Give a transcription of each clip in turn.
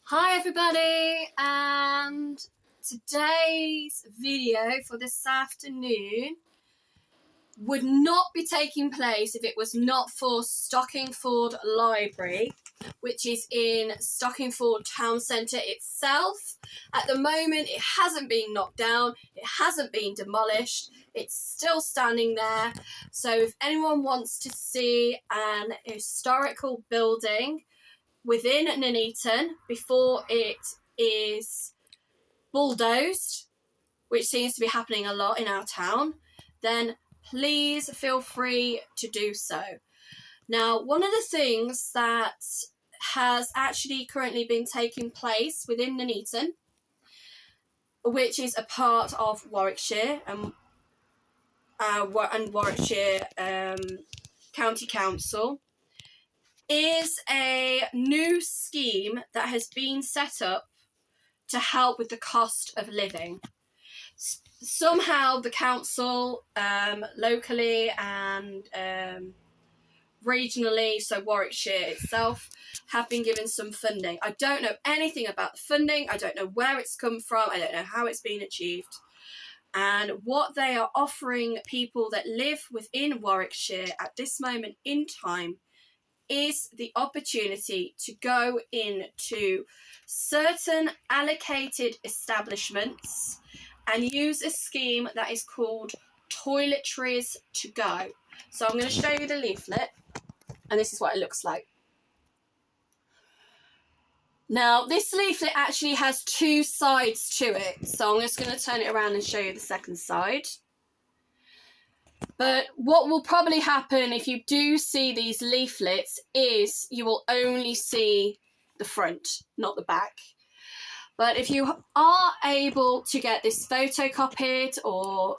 Hi everybody, and today's video for this afternoon would not be taking place if it was not for Stockingford Library, which is in Stockingford town centre itself. At the moment it hasn't been knocked down, it hasn't been demolished, it's still standing there. So if anyone wants to see an historical building within Nuneaton before it is bulldozed, which seems to be happening a lot in our town, then please feel free to do so. Now, one of the things that has actually currently been taking place within Nuneaton, which is a part of Warwickshire and Warwickshire County Council, is a new scheme that has been set up to help with the cost of living. Somehow the council, locally and regionally, so Warwickshire itself, have been given some funding. I don't know anything about the funding, I don't know where it's come from, I don't know how it's been achieved. And what they are offering people that live within Warwickshire at this moment in time is the opportunity to go into certain allocated establishments and use a scheme that is called Toiletries Too Go. So I'm going to show you the leaflet, and this is what it looks like. Now, this leaflet actually has two sides to it, so I'm just going to turn it around and show you the second side. But what will probably happen if you do see these leaflets is you will only see the front, not the back. But if you are able to get this photocopied or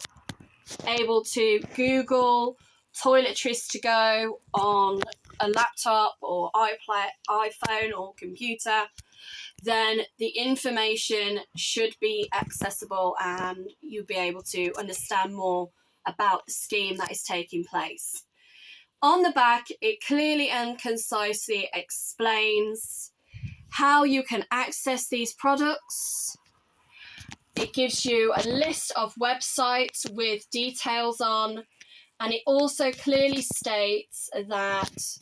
able to Google Toiletries to Go on a laptop or iPhone or computer, then the information should be accessible and you'll be able to understand more about the scheme that is taking place. On the back, it clearly and concisely explains how you can access these products. It gives you a list of websites with details on, and it also clearly states that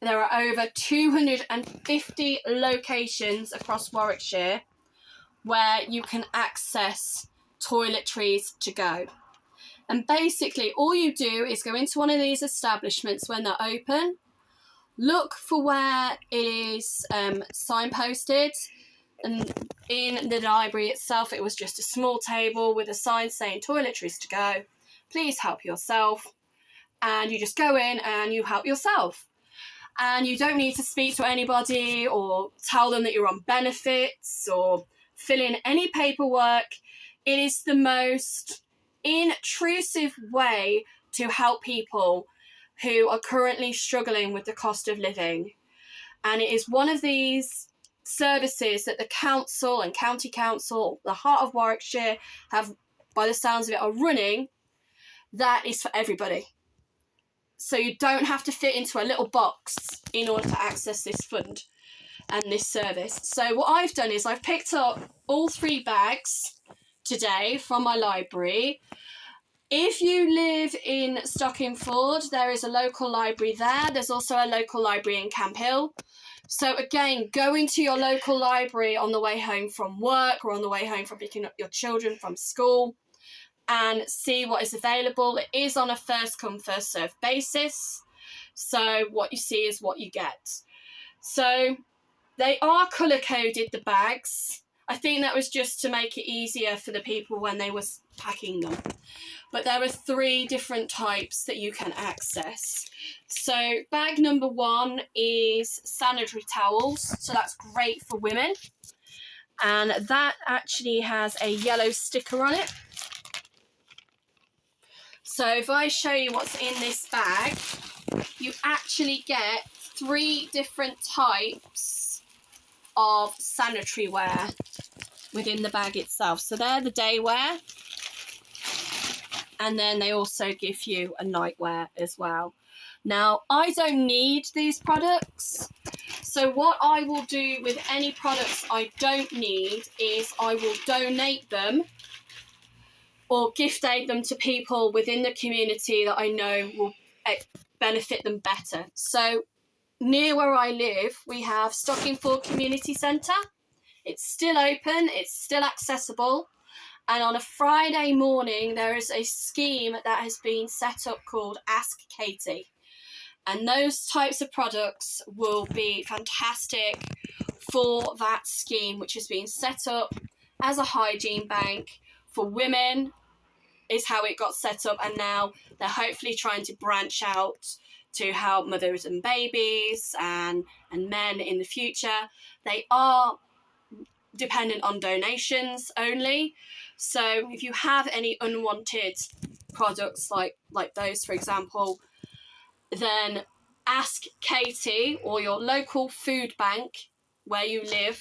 there are over 250 locations across Warwickshire where you can access Toiletries to Go. And basically all you do is go into one of these establishments when they're open, look for where it is signposted, and in the library itself it was just a small table with a sign saying Toiletries to Go, please help yourself, and you just go in and you help yourself. And you don't need to speak to anybody or tell them that you're on benefits or fill in any paperwork. It is the most intrusive way to help people who are currently struggling with the cost of living. And it is one of these services that the council and county council, the heart of Warwickshire, have, by the sounds of it, are running, that is for everybody. So you don't have to fit into a little box in order to access this fund and this service. So what I've done is I've picked up all 3 bags today from my library. If you live in Stockingford, there is a local library there. There's also a local library in Camp Hill. So again, going to your local library on the way home from work or on the way home from picking up your children from school and see what is available. It is on a first come, first served basis. So what you see is what you get. So they are colour coded, the bags. I think that was just to make it easier for the people when they were packing them. But there are 3 different types that you can access. So bag number 1 is sanitary towels. So that's great for women. And that actually has a yellow sticker on it. So if I show you what's in this bag, you actually get 3 different types of sanitary wear within the bag itself. So they're the day wear, and then they also give you a nightwear as well. Now, I don't need these products, So what I will do with any products I don't need is I will donate them or gift aid them to people within the community that I know will benefit them better. So near where I live, we have Stockingford Community Centre. It's still open, it's still accessible. And on a Friday morning, there is a scheme that has been set up called Ask Katie. And those types of products will be fantastic for that scheme, which has been set up as a hygiene bank for women, is how it got set up. And now they're hopefully trying to branch out to help mothers and babies and men in the future. They are dependent on donations only. So if you have any unwanted products like those, for example, then Ask Katie or your local food bank where you live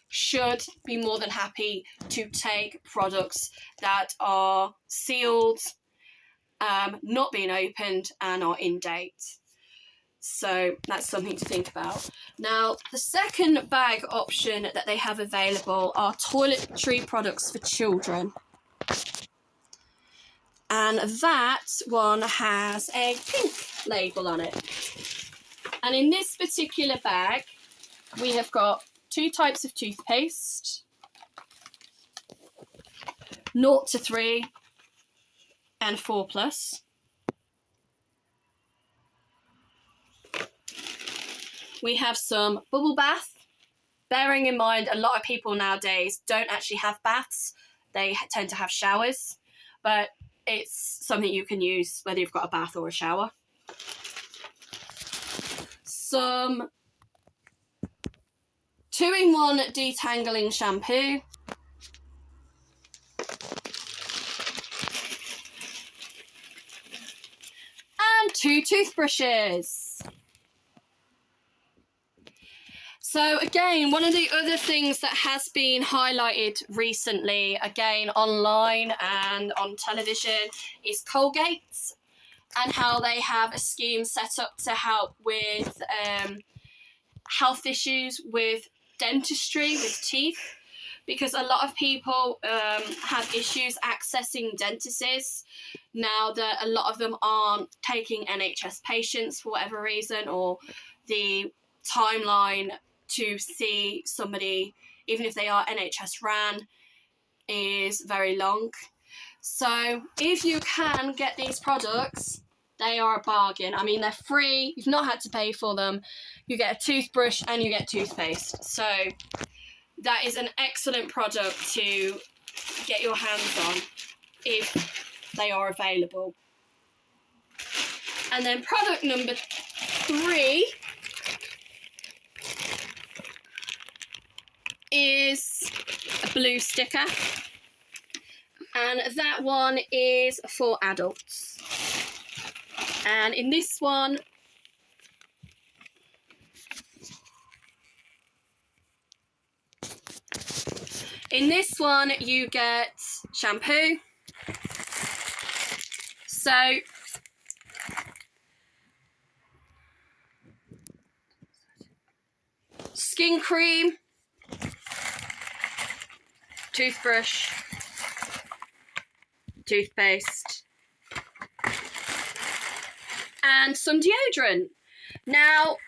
should be more than happy to take products that are sealed, not being opened, and are in date. So that's something to think about. Now, the second bag option that they have available are toiletry products for children. And that one has a pink label on it. And in this particular bag, we have got 2 types of toothpaste, 0 to 3 and 4+. We have some bubble bath. Bearing in mind, a lot of people nowadays don't actually have baths. They tend to have showers, but it's something you can use whether you've got a bath or a shower. Some 2-in-1 detangling shampoo. And 2 toothbrushes. So again, one of the other things that has been highlighted recently, again online and on television, is Colgate and how they have a scheme set up to help with health issues with dentistry, with teeth, because a lot of people have issues accessing dentists now that a lot of them aren't taking NHS patients for whatever reason, or the timeline to see somebody, even if they are NHS ran, is very long. So if you can get these products, they are a bargain. I mean, they're free. You've not had to pay for them. You get a toothbrush and you get toothpaste. So that is an excellent product to get your hands on if they are available. And then product number 3 is a blue sticker, and that one is for adults. And in this one, you get shampoo, soap, skin cream, toothbrush, toothpaste, and some deodorant. Now,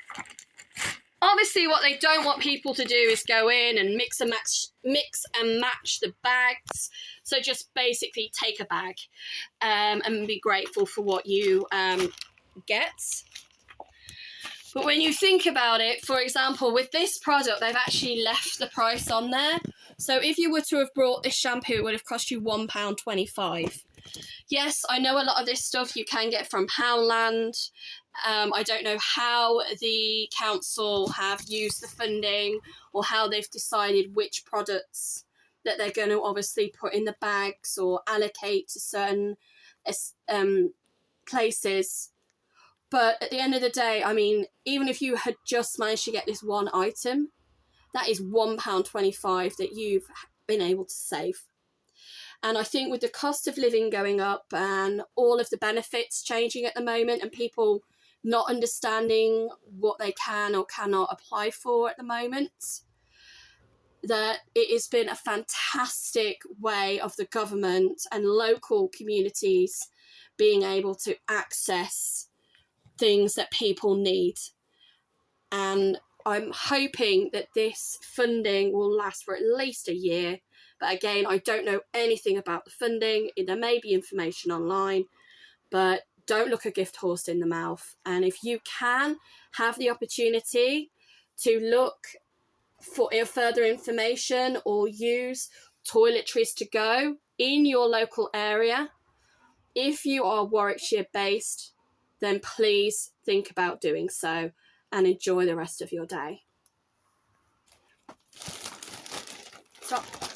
obviously what they don't want people to do is go in and mix and match the bags. So just basically take a bag and be grateful for what you get. But when you think about it, for example, with this product, they've actually left the price on there. So if you were to have brought this shampoo, it would have cost you £1.25. Yes, I know a lot of this stuff you can get from Poundland. I don't know how the council have used the funding or how they've decided which products that they're going to obviously put in the bags or allocate to certain places. But at the end of the day, I mean, even if you had just managed to get this one item, that is £1.25 that you've been able to save. And I think with the cost of living going up and all of the benefits changing at the moment and people not understanding what they can or cannot apply for at the moment, that it has been a fantastic way of the government and local communities being able to access things that people need. And I'm hoping that this funding will last for at least a year. But again, I don't know anything about the funding. There may be information online, but don't look a gift horse in the mouth. And if you can have the opportunity to look for further information or use Toiletries to Go in your local area, if you are Warwickshire based, then please think about doing so and enjoy the rest of your day. Stop.